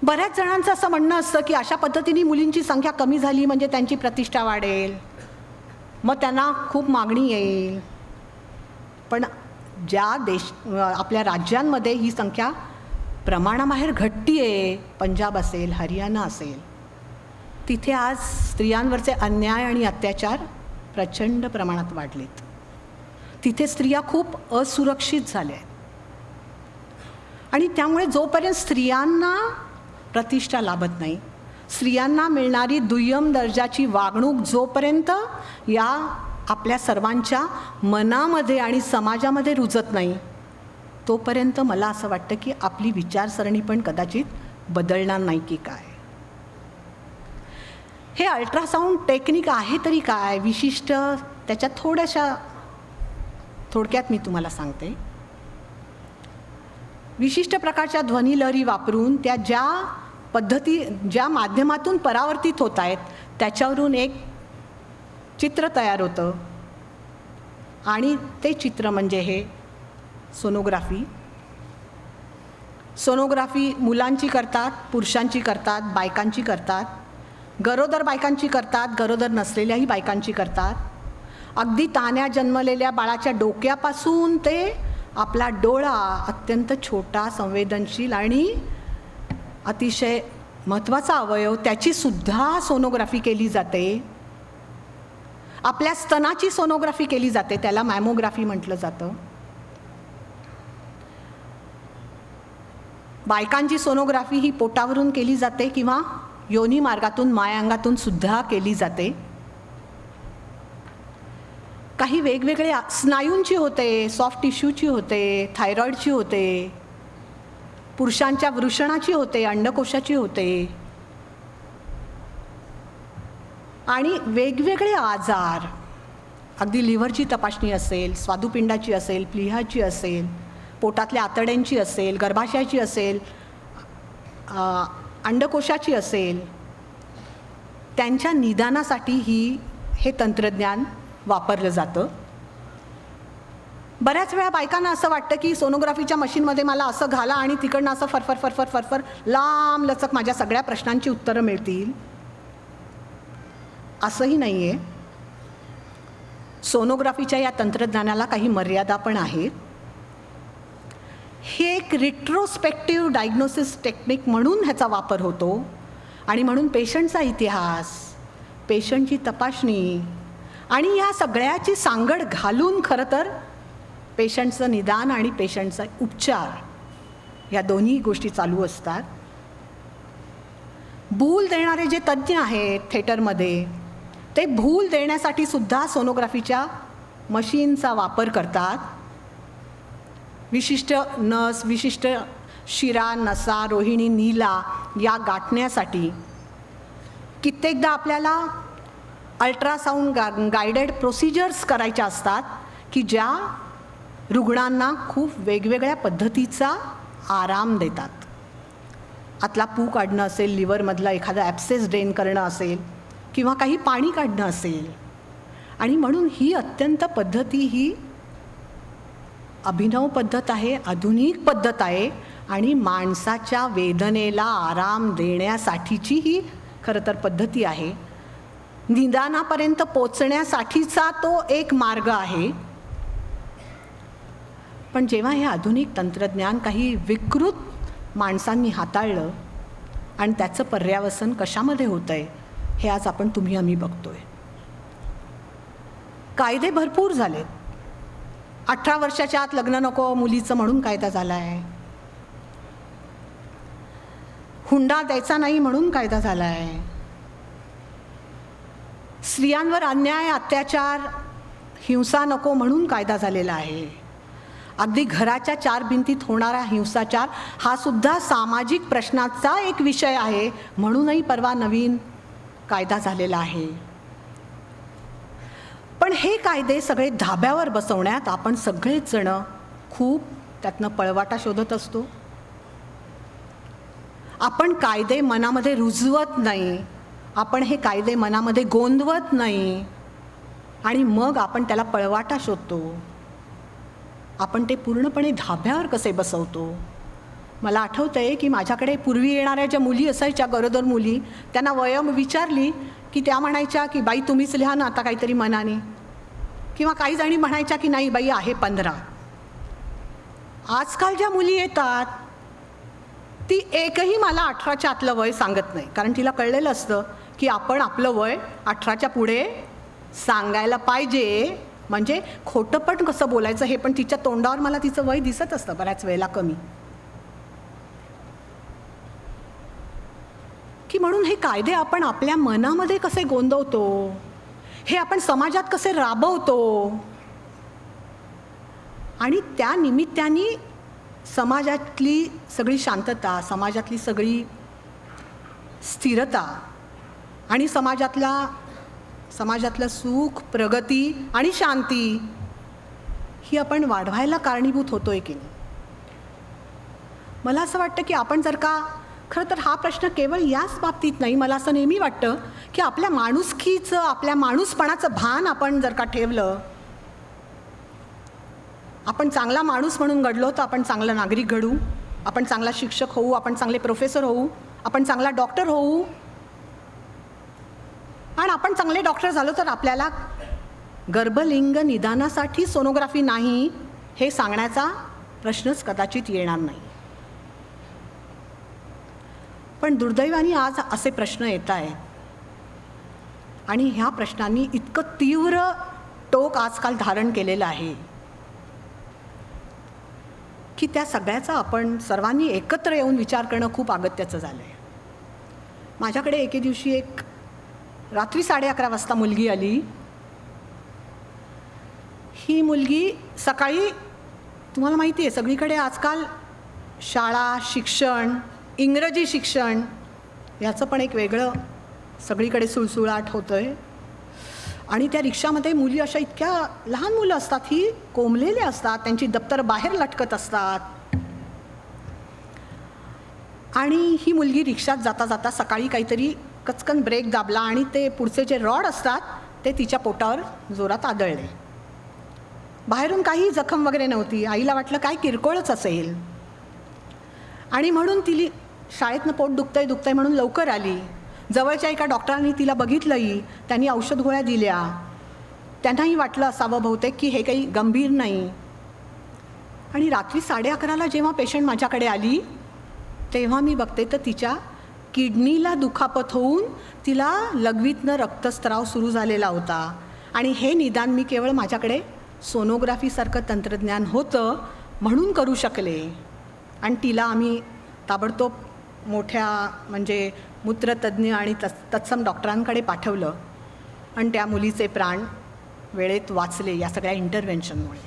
बऱ्याच जणांचं असं म्हणणं असतं की अशा पद्धतीने मुलींची संख्या कमी झाली म्हणजे त्यांची प्रतिष्ठा वाढेल, मग त्यांना खूप मागणी येईल. पण ज्या आपल्या राज्यांमध्ये ही संख्या प्रमाणाबाहेर घटती आहे, पंजाब असेल, हरियाणा असेल, तिथे आज स्त्रियांवरचे अन्याय आणि अत्याचार प्रचंड प्रमाणात वाढलेत. तिथे स्त्रिया खूप असुरक्षित झाल्या आहेत. आणि त्यामुळे जोपर्यंत स्त्रियांना प्रतिष्ठा लाभत नाही, स्त्रियांना मिळणारी दुय्यम दर्जाची वागणूक जोपर्यंत या आपल्या सर्वांच्या मनामध्ये आणि समाजामध्ये रुजत नाही, तोपर्यंत मला असं वाटतं की आपली विचारसरणी पण कदाचित बदलणार नाही की काय. हे अल्ट्रासाऊंड टेक्निक आहे तरी काय विशिष्ट, त्याच्यात थोडक्यात मी तुम्हाला सांगते. विशिष्ट प्रकारच्या ध्वनिलहरी वापरून त्या ज्या माध्यमातून परावर्तित होत आहेत त्याच्यावरून एक चित्र तयार होतं. आणि ते चित्र म्हणजे हे सोनोग्राफी. सोनोग्राफी मुलांची करतात, पुरुषांची करतात, बायकांची करतात, गरोदर बायकांची करतात, गरोदर नसलेल्याही बायकांची करतात. अगदी तान्या जन्मलेल्या बाळाच्या डोक्यापासून ते आपला डोळा, अत्यंत छोटा, संवेदनशील आणि अतिशय महत्त्वाचा अवयव, त्याचीसुद्धा सोनोग्राफी केली जाते. आपल्या स्तनाची सोनोग्राफी केली जाते, त्याला मॅमोग्राफी म्हटलं जातं. बायकांची सोनोग्राफी ही पोटावरून केली जाते किंवा योनी मार्गातून, मायांगातून सुद्धा केली जाते. काही वेगवेगळे स्नायूंची होते, सॉफ्ट टिश्यूची होते, थायरॉईडची होते, पुरुषांच्या वृषणाची होते, अंडकोशाची होते. आणि वेगवेगळे आजार, अगदी लिव्हरची तपासणी असेल, स्वादुपिंडाची असेल, प्लीहाची असेल, पोटातल्या आतड्यांची असेल, गर्भाशयाची असेल, अंडकोशाची असेल, त्यांच्या निदानासाठी हे तंत्रज्ञान वापरलं जातं. बऱ्याच वेळा बायकांना असं वाटतं की सोनोग्राफीच्या मशीनमध्ये मला असं घाला आणि तिकडनं असं फरफर फरफर फरफर लांब लचक माझ्या सगळ्या प्रश्नांची उत्तरं मिळतील. असंही नाही आहे. सोनोग्राफीच्या या तंत्रज्ञानाला काही मर्यादा पण आहेत. हे एक रिट्रोस्पेक्टिव्ह डायग्नोसिस टेक्निक म्हणून ह्याचा वापर होतो. आणि म्हणून पेशंटचा इतिहास, पेशंटची तपासणी आणि या सगळ्याची सांगड घालून खरं तर पेशंटचं निदान आणि पेशंटचा उपचार या दोन्ही गोष्टी चालू असतात. भूल देणारे जे तज्ज्ञ आहेत थिएटरमध्ये, ते भूल देण्यासाठी सुद्धा सोनोग्राफीच्या मशीनचा वापर करतात. विशिष्ट नस, विशिष्ट शिरा, नसा, रोहिणी, नीला या गाठण्यासाठी कित्येकदा आपल्याला अल्ट्रासाऊंड गायडेड प्रोसिजर्स करायच्या असतात की ज्या रुग्णांना खूप वेगवेगळ्या पद्धतीचा आराम देतात. आतला पू काढणं असेल, लिव्हरमधला एखादा ॲप्सेस ड्रेन करणं असेल किंवा काही पाणी काढणं असेल. आणि म्हणून ही अत्यंत पद्धती ही अभिनव पद्धत आहे, आधुनिक पद्धत आहे आणि माणसाच्या वेदनेला आराम देण्यासाठीची ही खरं तर पद्धती आहे. निदानापर्यंत पोचण्यासाठीचा तो एक मार्ग आहे. पण जेव्हा हे आधुनिक तंत्रज्ञान काही विकृत माणसांनी हाताळलं आणि त्याचं पर्यावसन कशामध्ये होतं आहे हे आज तुम्ही आम्ही बघतोय. कायदे भरपूर झालेत. 18 वर्षाच्या आत लग्न नको मुलीचं म्हणून कायदा झाला आहे. हुंडा द्यायचा नाही म्हणून कायदा झाला आहे. स्त्रियांवर अन्याय, अत्याचार, हिंसा नको म्हणून कायदा झालेला आहे. अगदी घराच्या 4 भिंतीत होणारा हिंसाचार हा सुद्धा सामाजिक प्रश्नाचा एक विषय आहे म्हणूनही परवा नवीन कायदा झालेला आहे. पण हे कायदे सगळे धाब्यावर बसवण्यात आपण सगळेच जण खूप त्यातनं पळवाटा शोधत असतो. आपण कायदे मनामध्ये रुजवत नाही, आपण हे कायदे मनामध्ये गोंदवत नाही आणि मग आपण त्याला पळवाटा शोधतो. आपण ते पूर्णपणे धाब्यावर कसे बसवतो मला आठवतं आहे की माझ्याकडे पूर्वी येणाऱ्या ज्या मुली असायच्या, गरोदर मुली, त्यांना वयम विचारली की त्या म्हणायच्या की बाई तुम्हीच लिहा ना आता काहीतरी मनाने, किंवा काही जणी म्हणायच्या की नाही बाई आहे 15. आजकाल ज्या मुली येतात ती एकही मला 18च्या आतलं वय सांगत नाही, कारण तिला कळलेलं असतं की आपण आपलं वय 18च्या पुढे सांगायला पाहिजे. म्हणजे खोटं पण कसं बोलायचं हे पण तिच्या तोंडावर मला तिचं वय दिसत असतं बऱ्याच वेळेला कमी. की म्हणून हे कायदे आपण आपल्या मनामध्ये कसे गोंदवतो, हे आपण समाजात कसे राबवतो, आणि त्या निमित्ताने समाजातली सगळी शांतता, समाजातली सगळी स्थिरता आणि समाजातलं सुख, प्रगती आणि शांती ही आपण वाढवायला कारणीभूत होतोय की नाही. मला असं वाटतं की आपण जर का, खरं तर हा प्रश्न केवळ याच बाबतीत नाही, मला असं नेहमी वाटतं की आपल्या माणुसकीचं, आपल्या माणूसपणाचं भान आपण जर का ठेवलं, आपण चांगला माणूस म्हणून घडलो तर आपण चांगला नागरिक घडू, आपण चांगला शिक्षक होऊ, आपण चांगले प्रोफेसर होऊ, आपण चांगला डॉक्टर होऊ. आणि आपण चांगले डॉक्टर झालो तर आपल्याला गर्भलिंग निदानासाठी सोनोग्राफी नाही हे सांगण्याचा प्रश्नच कदाचित येणार नाही. पण दुर्दैवाने आज असे प्रश्न येत आहेत आणि ह्या प्रश्नांनी इतकं तीव्र टोक आजकाल धारण केलेलं आहे की त्या सगळ्याचा आपण सर्वांनी एकत्र येऊन विचार करणं खूप अगत्याचं झालं आहे. माझ्याकडे एके दिवशी एक रात्री 11:30 वाजता मुलगी आली. ही मुलगी सकाळी, तुम्हाला माहिती आहे सगळीकडे आजकाल शाळा, शिक्षण, इंग्रजी शिक्षण याचं पण एक वेगळं सगळीकडे सुळसुळाट होतं आहे. आणि त्या रिक्षामध्ये मुली अशा इतक्या लहान मुलं असतात, ही कोंबलेले असतात, त्यांची दप्तर बाहेर लटकत असतात. आणि ही मुलगी रिक्षात जाता जाता सकाळी काहीतरी कचकन ब्रेक दाबला आणि ते पुढचे जे रॉड असतात ते तिच्या पोटावर जोरात आदळले. बाहेरून काही जखम वगैरे नव्हती. आईला वाटलं काय किरकोळच असेल आणि म्हणून तिला शाळेतनं पोट दुखतंय म्हणून लवकर आली. जवळच्या एका डॉक्टरांनी तिला बघितलंही, त्यांनी औषध गोळ्या दिल्या. त्यांनाही वाटलं असावं बहुतेक की हे काही गंभीर नाही. आणि रात्री 11:30ला जेव्हा पेशंट माझ्याकडे आली तेव्हा मी बघते तर तिच्या किडनीला दुखापत होऊन तिला लघवीतनं रक्तस्राव सुरू झालेला होता. आणि हे निदान मी केवळ माझ्याकडे सोनोग्राफीसारखं तंत्रज्ञान होतं म्हणून करू शकले. आणि तिला आम्ही ताबडतोब मोठ्या म्हणजे मूत्रतज्ज्ञ आणि तत्सम डॉक्टरांकडे पाठवलं आणि त्या मुलीचे प्राण वेळेत वाचले या सगळ्या इंटरव्हेन्शनमुळे.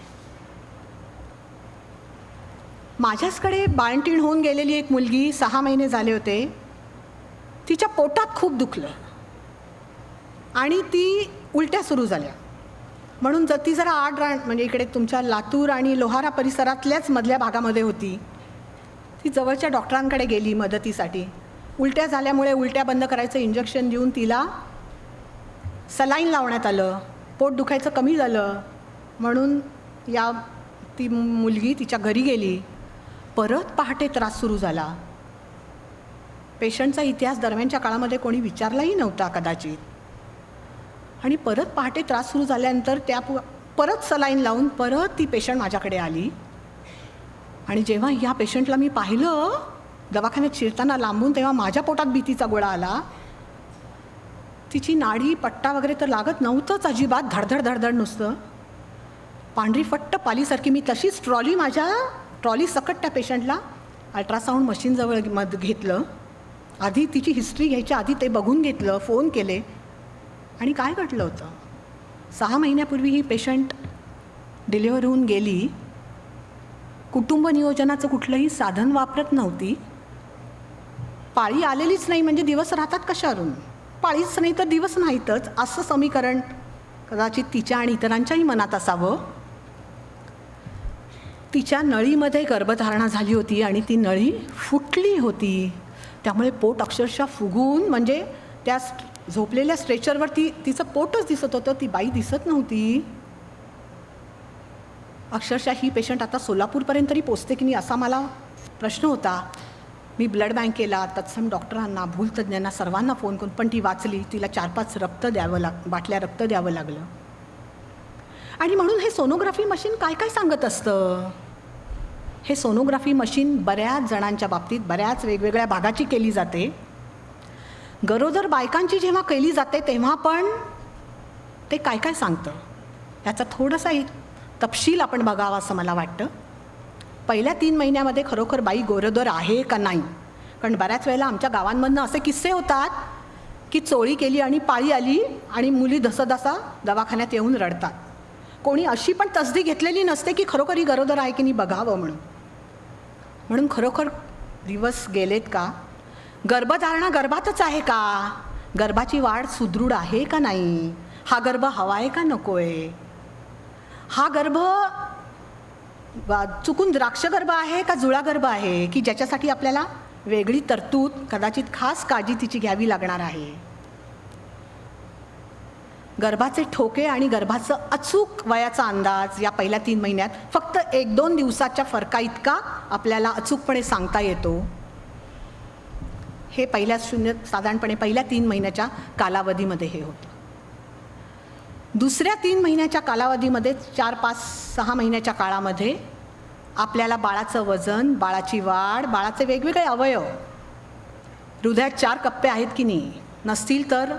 माझ्याचकडे बाळंतीण होऊन गेलेली एक मुलगी 6 महिने झाले होते. तिच्या पोटात खूप दुखलं आणि ती उलट्या सुरू झाल्या. म्हणून ती जरा म्हणजे इकडे तुमच्या लातूर आणि लोहारा परिसरातल्याच मधल्या भागामध्ये होती. ती जवळच्या डॉक्टरांकडे गेली मदतीसाठी. उलट्या झाल्यामुळे उलट्या बंद करायचं इंजेक्शन देऊन तिला सलाईन लावण्यात आलं. पोट दुखायचं कमी झालं म्हणून ती मुलगी तिच्या घरी गेली. परत पहाटे त्रास सुरू झाला. पेशंटचा इतिहास दरम्यानच्या काळामध्ये कोणी विचारलाही नव्हता कदाचित. आणि परत पहाटे त्रास सुरू झाल्यानंतर परत सलाईन लावून परत ती पेशंट माझ्याकडे आली. आणि जेव्हा ह्या पेशंटला मी पाहिलं दवाखान्यात शिरताना लांबून, तेव्हा माझ्या पोटात भीतीचा गोळा आला. तिची नाडी पट्टा वगैरे तर लागत नव्हतंच अजिबात, धडधड धडधड नुसतं. पांढरी फट्ट पालीसारखी. मी तशीच ट्रॉली सकट त्या पेशंटला अल्ट्रासाऊंड मशीनजवळ घेतलं. आधी तिची हिस्ट्री घ्यायच्या आधी ते बघून घेतलं, फोन केले. आणि काय घडलं होतं, 6 महिन्यापूर्वी ही पेशंट डिलिव्हर होऊन गेली. कुटुंब नियोजनाचं कुठलंही साधन वापरत नव्हती. पाळी आलेलीच नाही म्हणजे दिवस राहतात कशावरून. पाळीच नाही तर दिवस नाहीतच असं समीकरण कदाचित तिच्या आणि इतरांच्याही मनात असावं. तिच्या नळीमध्ये गर्भधारणा झाली होती आणि ती नळी फुटली होती. त्यामुळे पोट अक्षरशः फुगून, म्हणजे त्या झोपलेल्या स्ट्रेचरवर तिचं पोटच दिसत होतं, ती बाई दिसत नव्हती. अक्षरशः ही पेशंट आता सोलापूरपर्यंत तरी पोचते की नाही असा मला प्रश्न होता. मी ब्लड बँकेला, तत्सम डॉक्टरांना, भूलतज्ञांना सर्वांना फोन करून, पण ती वाचली. तिला 4-5 बाटल्या रक्त द्यावं लागलं. आणि म्हणून हे सोनोग्राफी मशीन काय काय सांगत असतं. हे सोनोग्राफी मशीन बऱ्याच जणांच्या बाबतीत बऱ्याच वेगवेगळ्या भागाची केली जाते. गरोदर बायकांची जेव्हा केली जाते तेव्हा पण ते काय काय सांगतं याचा थोडासा तपशील आपण बघावा असं मला वाटतं. पहिल्या 3 महिन्यामध्ये खरोखर बाई गरोदर आहे का नाही, कारण बऱ्याच वेळेला आमच्या गावांमधनं असे किस्से होतात की चोळी केली आणि पाळी आली आणि मुली धसधसा दवाखान्यात येऊन रडतात. कोणी अशी पण तसदी घेतलेली नसते की खरोखर ही गरोदर आहे की नाही बघावं म्हणून खरोखर दिवस गेलेत का, गर्भधारणा गर्भातच आहे का, गर्भाची वाढ सुदृढ आहे का नाही, हा गर्भ हवा आहे का नको आहे, हा गर्भ चुकून द्राक्षगर्भ आहे का जुळा गर्भ आहे की ज्याच्यासाठी आपल्याला वेगळी तरतूद, कदाचित खास काळजी तिची घ्यावी लागणार आहे. गर्भाचे ठोके आणि गर्भाचं अचूक वयाचा अंदाज या पहिल्या 3 महिन्यात फक्त 1-2 दिवसाच्या फरका इतका आपल्याला अचूकपणे सांगता येतो. हे साधारणपणे पहिल्या 3 महिन्याच्या कालावधीमध्ये हे होतं. दुसऱ्या 3 महिन्याच्या कालावधीमध्ये 4-5-6 महिन्याच्या काळामध्ये आपल्याला बाळाचं वजन, बाळाची वाढ, बाळाचे वेगवेगळे अवयव, हृदयात 4 कप्पे आहेत की नाही, नसतील तर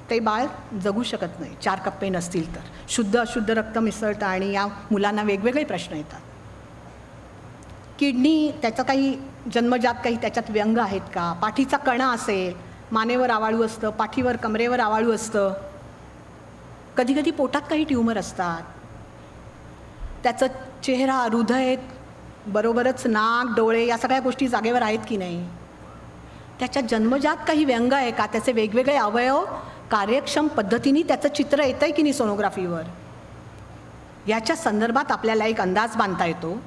ते बाळ जगू शकत नाही. 4 कप्पे नसतील तर शुद्ध अशुद्ध रक्त मिसळतं आणि या मुलांना वेगवेगळे प्रश्न येतात. किडनी, त्याचं काही जन्मजात काही त्याच्यात व्यंग आहेत का, पाठीचा कणा असेल, मानेवर आवाळू असतं, पाठीवर कमरेवर आवाळू असतं, कधीकधी पोटात काही ट्यूमर असतात, त्याचं चेहरा, हृदय बरोबरच नाक, डोळे या सगळ्या गोष्टी जागेवर आहेत की नाही, त्याच्यात जन्मजात काही व्यंग आहे का, त्याचे वेगवेगळे अवयव कार्यक्षम पद्धतीने त्याचं चित्र येतं आहे की नाही सोनोग्राफीवर, याच्या संदर्भात आपल्याला एक अंदाज बांधता येतो.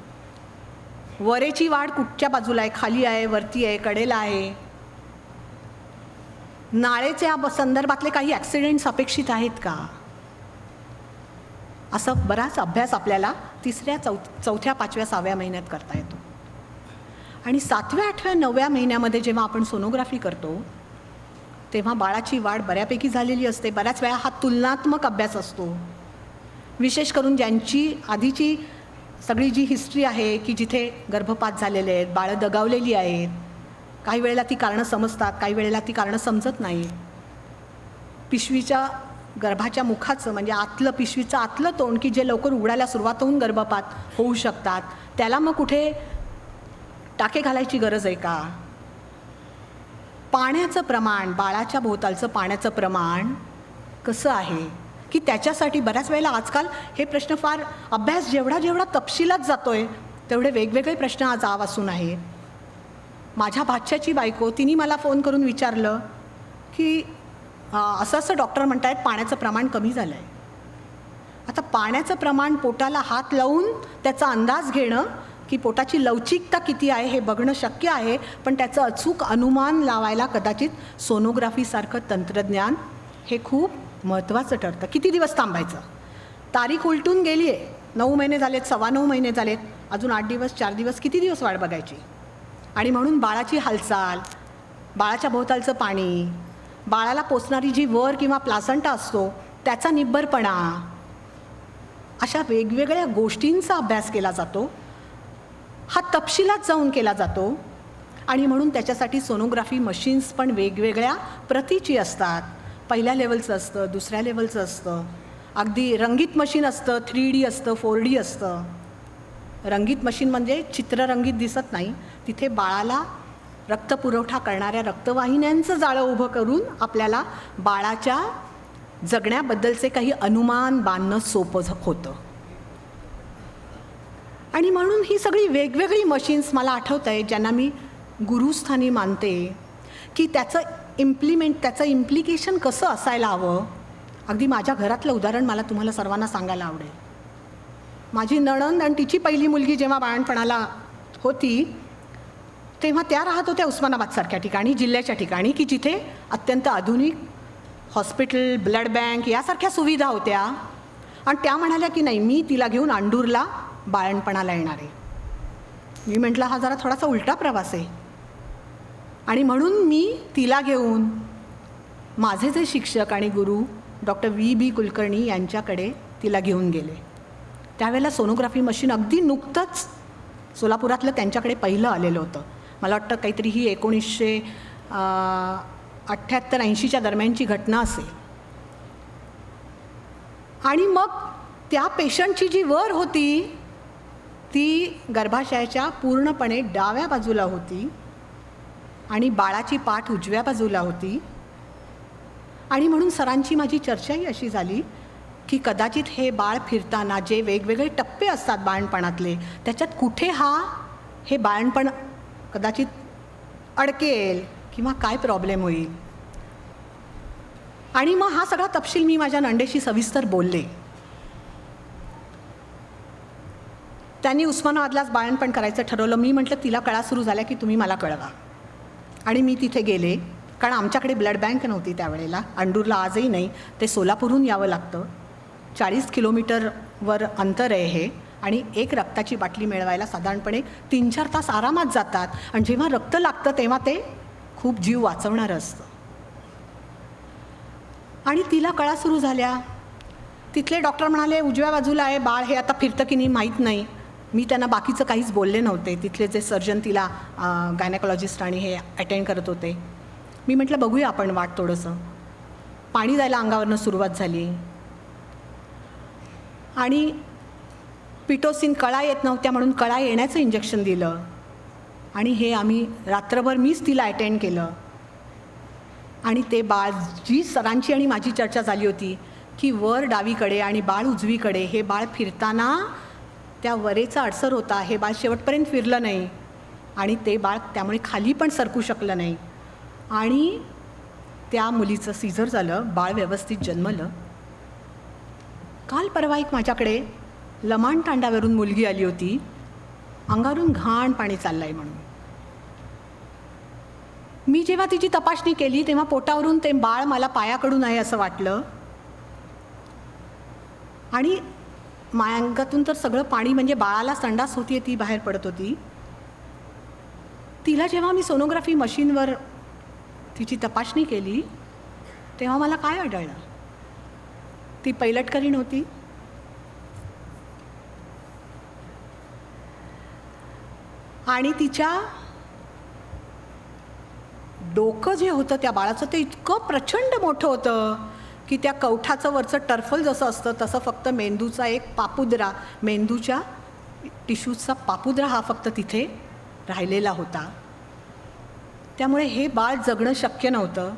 वरेची वाढ कुठच्या बाजूला आहे, खाली आहे, वरती आहे, कडेला आहे, नाळेच्या संदर्भातले काही ॲक्सिडेंट्स अपेक्षित आहेत का, असं बराच अभ्यास आपल्याला 3ऱ्या, 4थ्या, 5व्या, 6व्या महिन्यात करता येतो. आणि 7व्या, 8व्या, 9व्या महिन्यामध्ये जेव्हा आपण सोनोग्राफी करतो तेव्हा बाळाची वाढ बऱ्यापैकी झालेली असते. बऱ्याच वेळा हा तुलनात्मक अभ्यास असतो, विशेष करून ज्यांची आधीची सगळी जी हिस्ट्री आहे की जिथे गर्भपात झालेले आहेत, बाळं दगावलेली आहेत. काही वेळेला ती कारणं समजतात, काही वेळेला ती कारणं समजत नाही. पिशवीच्या गर्भाच्या मुखाचं म्हणजे आतलं, पिशवीचं आतलं तोंड की जे लवकर उघडायला सुरुवात होऊन गर्भपात होऊ शकतात, त्याला मग कुठे टाके घालायची गरज आहे का, पाण्याचं प्रमाण, बाळाच्या भोवतालचं पाण्याचं प्रमाण कसं आहे की त्याच्यासाठी बऱ्याच वेळेला आजकाल हे प्रश्न फार अभ्यास जेवढा तपशिलात जातो आहे तेवढे वेगवेगळे प्रश्न आज आवासून आहेत. माझ्या भाच्याची बायको, तिने मला फोन करून विचारलं की असं डॉक्टर म्हणत आहेत पाण्याचं प्रमाण कमी झालं आहे. आता पाण्याचं प्रमाण पोटाला हात लावून त्याचा अंदाज घेणं की पोटाची लवचिकता किती आहे हे बघणं शक्य आहे, पण त्याचं अचूक अनुमान लावायला कदाचित सोनोग्राफीसारखं तंत्रज्ञान हे खूप महत्त्वाचं ठरतं. किती दिवस थांबायचं, तारीख उलटून गेली आहे, 9 महिने झालेत, 9.25 महिने झालेत, अजून 8 दिवस 4 दिवस किती दिवस वाट बघायची. आणि म्हणून बाळाची हालचाल, बाळाच्या भोवतालचं पाणी, बाळाला पोचणारी जी वर किंवा प्लासंटा असतो त्याचा निब्बरपणा, अशा वेगवेगळ्या गोष्टींचा अभ्यास केला जातो. हा तपशिलात जाऊन केला जातो. आणि म्हणून त्याच्यासाठी सोनोग्राफी मशीन्स पण वेगवेगळ्या प्रतीची असतात. पहिल्या लेवलचं असतं, दुसऱ्या लेवलचं असतं, अगदी रंगीत मशीन असतं, 3D असतं, 4D असतं. रंगीत मशीन म्हणजे चित्ररंगीत दिसत नाही, तिथे बाळाला रक्तपुरवठा करणाऱ्या रक्तवाहिन्यांचं जाळं उभं करून आपल्याला बाळाच्या जगण्याबद्दलचे काही अनुमान बांधणं सोपं होतं. आणि म्हणून ही सगळी वेगवेगळी मशीन्स मला आठवत आहे ज्यांना मी गुरुस्थानी मानते की त्याचं इम्प्लिकेशन कसं असायला हवं. अगदी माझ्या घरातलं उदाहरण मला तुम्हाला सर्वांना सांगायला आवडेल. माझी नणंद आणि तिची पहिली मुलगी जेव्हा बाळणपणाला होती तेव्हा त्या राहत होत्या उस्मानाबादसारख्या ठिकाणी, जिल्ह्याच्या ठिकाणी की जिथे अत्यंत आधुनिक हॉस्पिटल, ब्लड बँक यासारख्या सुविधा होत्या. आणि त्या म्हणाल्या की नाही, मी तिला घेऊन अंडूरला बाळणपणाला येणार आहे. मी म्हटलं हा जरा थोडासा उलटा प्रवास आहे. आणि म्हणून मी तिला घेऊन माझे जे शिक्षक आणि गुरु डॉक्टर V.B. कुलकर्णी यांच्याकडे तिला घेऊन गेले. त्यावेळेला सोनोग्राफी मशीन अगदी नुकतंच सोलापुरातलं त्यांच्याकडे पहिलं आलेलं होतं. मला वाटतं काहीतरी ही 1978-80च्या दरम्यानची घटना असेल. आणि मग त्या पेशंटची जी वर होती ती गर्भाशयाच्या पूर्णपणे डाव्या बाजूला होती आणि बाळाची पाठ उजव्या बाजूला होती. आणि म्हणून सरांची माझी चर्चाही अशी झाली की कदाचित हे बाळ फिरताना जे वेगवेगळे टप्पे असतात बाळणपणातले त्याच्यात कुठे हे बाळणपण कदाचित अडकेल किंवा काय प्रॉब्लेम होईल. आणि मग हा सगळा तपशील मी माझ्या नंदेशी सविस्तर बोलले. त्यांनी उस्मानाबादलाच बाळणपण करायचं ठरवलं. मी म्हटलं तिला कळा सुरू झाल्या की तुम्ही मला कळवा. आणि मी तिथे गेले, कारण आमच्याकडे ब्लड बँक नव्हती त्यावेळेला. अंडूरला आजही नाही, ते सोलापूरहून यावं लागतं. 40 किलोमीटरवर अंतर आहे हे. आणि एक रक्ताची बाटली मिळवायला साधारणपणे 3-4 तास आरामात जातात. आणि जेव्हा रक्त लागतं तेव्हा ते खूप जीव वाचवणारं असतं. आणि तिला कळा सुरू झाल्या. तिथले डॉक्टर म्हणाले उजव्या बाजूला आहे बाळ, हे आता फिरतं की नाही माहीत नाही. मी त्यांना बाकीचं काहीच बोलले नव्हते. तिथले जे सर्जन तिला गायनेकॉलॉजिस्ट आणि हे अटेंड करत होते. मी म्हटलं बघूया आपण वाट थोडंसं. पाणी जायला अंगावरनं सुरुवात झाली. आणि पिटोसिन कळा येत नव्हत्या म्हणून कळा येण्याचं इंजेक्शन दिलं. आणि हे आम्ही रात्रभर मीच तिला अटेंड केलं. आणि ते बाळ, जी सरांची आणि माझी चर्चा झाली होती की वर डावीकडे आणि बाळ उजवीकडे, हे बाळ फिरताना त्या वरेचा अडसर होता. हे बाळ शेवटपर्यंत फिरलं नाही आणि ते बाळ त्यामुळे खाली पण सरकू शकलं नाही. आणि त्या मुलीचं सीझर झालं. बाळ व्यवस्थित जन्मलं. काल परवा एक माझ्याकडे लमाण तांडावरून मुलगी आली होती. अंगावरून घाण पाणी चाललं आहे म्हणून. मी जेव्हा तिची तपासणी केली तेव्हा पोटावरून ते बाळ मला पायाकडून आहे असं वाटलं. आणि अंगातून तर सगळं पाणी, म्हणजे बाळाला संडास होती ती बाहेर पडत होती. तिला जेव्हा मी सोनोग्राफी मशीनवर तिची तपासणी केली तेव्हा मला काय आढळलं, ती पैलटकरी नव्हती. आणि तिच्या डोकं जे होतं त्या बाळाचं ते इतकं प्रचंड मोठं होतं की त्या कवठाचं वरचं टर्फल जसं असतं तसं फक्त मेंदूचा एक पापुद्रा, मेंदूच्या टिश्यूजचा पापुद्रा हा फक्त तिथे राहिलेला होता. त्यामुळे हे बाळ जगणं शक्य नव्हतं.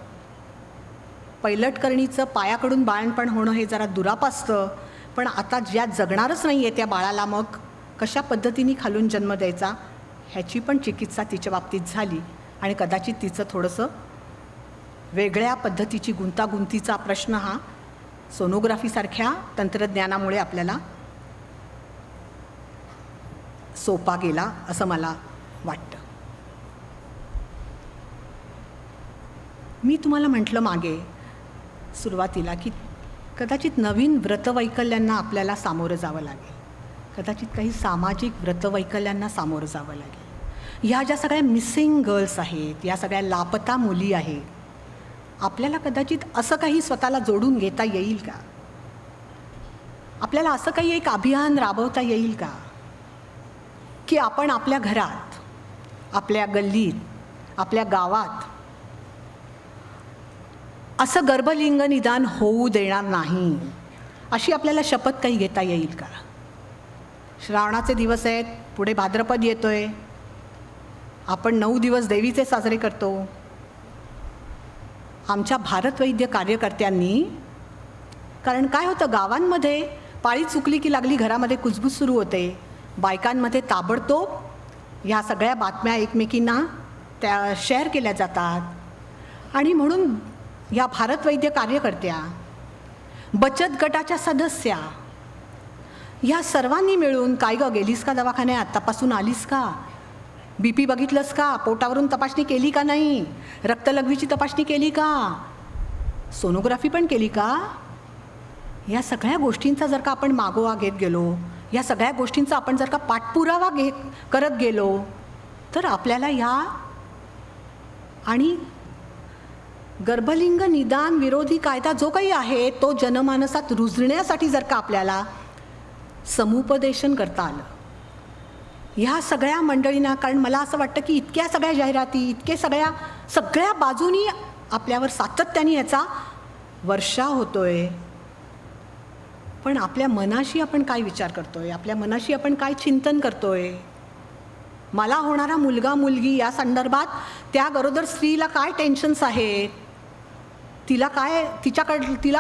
पैलटकरणीचं पायाकडून बाळणपण होणं हे जरा दुरापासतं. पण आता ज्या जगणारच नाही आहे त्या बाळाला मग कशा पद्धतीने खालून जन्म द्यायचा ह्याची पण चिकित्सा तिच्या बाबतीत झाली. आणि कदाचित तिचं थोडंसं वेगळ्या पद्धतीची गुंतागुंतीचा प्रश्न हा सोनोग्राफीसारख्या तंत्रज्ञानामुळे आपल्याला सोपा गेला असं मला वाटतं. मी तुम्हाला म्हटलं मागे सुरुवातीला की कदाचित नवीन व्रतवैकल्यांना आपल्याला सामोरं जावं लागेल. कदाचित काही सामाजिक व्रतवैकल्यांना सामोरं जावं लागेल. ह्या ज्या सगळ्या मिसिंग गर्ल्स आहेत, या सगळ्या लापता मुली आहेत, आपल्याला कदाचित असं काही स्वतःला जोडून घेता येईल का? आपल्याला असं काही एक अभियान राबवता येईल का की आपण आपल्या घरात, आपल्या गल्लीत, आपल्या गावात असं गर्भलिंग निदान होऊ देणार नाही अशी आपल्याला शपथ काही घेता येईल का? श्रावणाचे दिवस आहेत, पुढे भाद्रपद येतोय, आपण 9 दिवस देवीचे साजरे करतो. आमच्या भारत वैद्य कार्यकर्त्यांनी, कारण काय होतं गावांमध्ये पाळी चुकली की लागली घरामध्ये कुजबूज सुरू होते. बायकांमध्ये ताबडतोब ह्या सगळ्या बातम्या एकमेकींना त्या शेअर केल्या जातात. आणि म्हणून या भारत वैद्य कार्यकर्त्या, बचत गटाच्या सदस्या, या सर्वांनी मिळून, काय गं गेलीस का दवाखान्यात, तपासून आलीस का, BP बघितलंस का, पोटावरून तपासणी केली का नाही, रक्तलघवीची तपासणी केली का, सोनोग्राफी पण केली का, या सगळ्या गोष्टींचा जर का आपण मागोवा घेत गेलो, या सगळ्या गोष्टींचा आपण जर का पाठपुरावा करत गेलो तर आपल्याला या आणि गर्भलिंग निदान विरोधी कायदा जो काही आहे तो जनमानसात रुजण्यासाठी जर का आपल्याला समुपदेशन करता आलं ह्या सगळ्या मंडळींना, कारण मला असं वाटतं की इतक्या सगळ्या जाहिराती, इतके सगळ्या बाजूनी आपल्यावर सातत्याने याचा वर्षाव होतोय, पण आपल्या मनाशी आपण काय विचार करतोय, आपल्या मनाशी आपण काय चिंतन करतोय, मला होणारा मुलगा मुलगी या संदर्भात त्या गरोदर स्त्रीला काय टेन्शन्स आहेत, तिला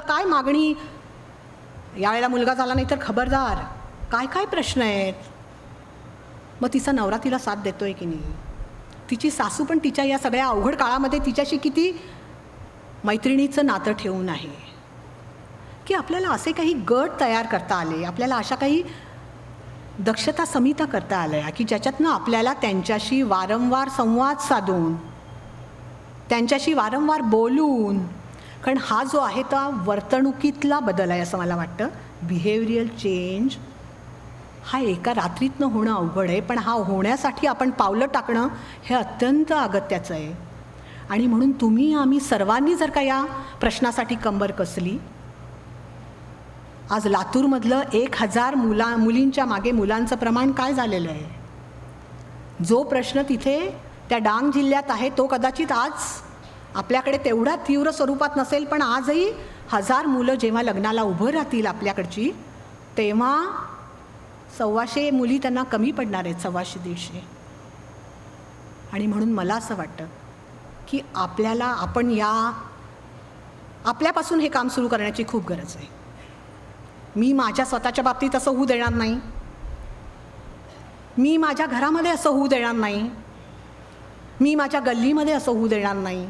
काय मागणी, यावेळेला मुलगा झाला नाही तर खबरदार, काय काय प्रश्न आहेत. मग तिचा नवरा तिला साथ देतोय की नाही, तिची सासू पण तिच्या या सगळ्या अवघड काळामध्ये तिच्याशी किती मैत्रिणीचं नातं ठेवून आहे, की आपल्याला असे काही गट तयार करता आले, आपल्याला अशा काही दक्षता समित्या करता आल्या की ज्याच्यातनं आपल्याला त्यांच्याशी वारंवार संवाद साधून, त्यांच्याशी वारंवार बोलून, कारण हा जो आहे तो वर्तणुकीतला बदल आहे असं मला वाटतं. बिहेवियरल चेंज हा एका रात्रीतनं होणं अवघड आहे, पण हा होण्यासाठी आपण पावलं टाकणं हे अत्यंत अगत्याचं आहे. आणि म्हणून तुम्ही आम्ही सर्वांनी जर का या प्रश्नासाठी कंबर कसली, आज लातूरमधलं 1000 मुलींच्या मागे मुलांचं प्रमाण काय झालेलं आहे, जो प्रश्न तिथे त्या डांग जिल्ह्यात आहे तो कदाचित आज आपल्याकडे तेवढ्या तीव्र स्वरूपात नसेल, पण आजही 1000 मुलं जेव्हा लग्नाला उभं राहतील आपल्याकडची, तेव्हा 125 मुली त्यांना कमी पडणार आहेत, 125-150. आणि म्हणून मला असं वाटतं की आपण आपल्यापासून हे काम सुरू करण्याची खूप गरज आहे. मी माझ्या स्वतःच्या बाबतीत असं होऊ देणार नाही, मी माझ्या घरामध्ये असं होऊ देणार नाही, मी माझ्या गल्लीमध्ये असं होऊ देणार नाही,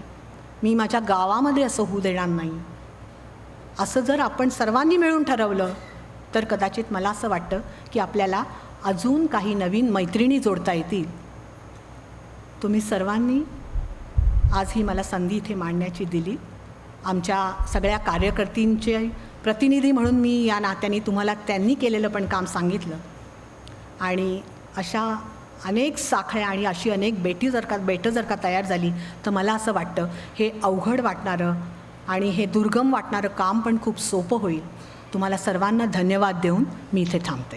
मी माझ्या गावामध्ये असं होऊ देणार नाही. असं जर आपण सर्वांनी मिळून ठरवलं तर कदाचित मला असं वाटतं की आपल्याला अजून काही नवीन मैत्रिणी जोडता येतील. तुम्ही सर्वांनी आज ही मला संधी इथे मांडण्याची दिली. आमच्या सगळ्या कार्यकर्तींचे प्रतिनिधी म्हणून मी या नात्याने तुम्हाला त्यांनी केलेलं पण काम सांगितलं. आणि अशा अनेक साखळ्या आणि अशी अनेक बेटं जर का तयार झाली तर मला असं वाटतं हे अवघड वाटणारं आणि हे दुर्गम वाटणारं काम पण खूप सोपं होईल. तुम्हाला सर्वांना धन्यवाद देऊन मी इथे थांबते.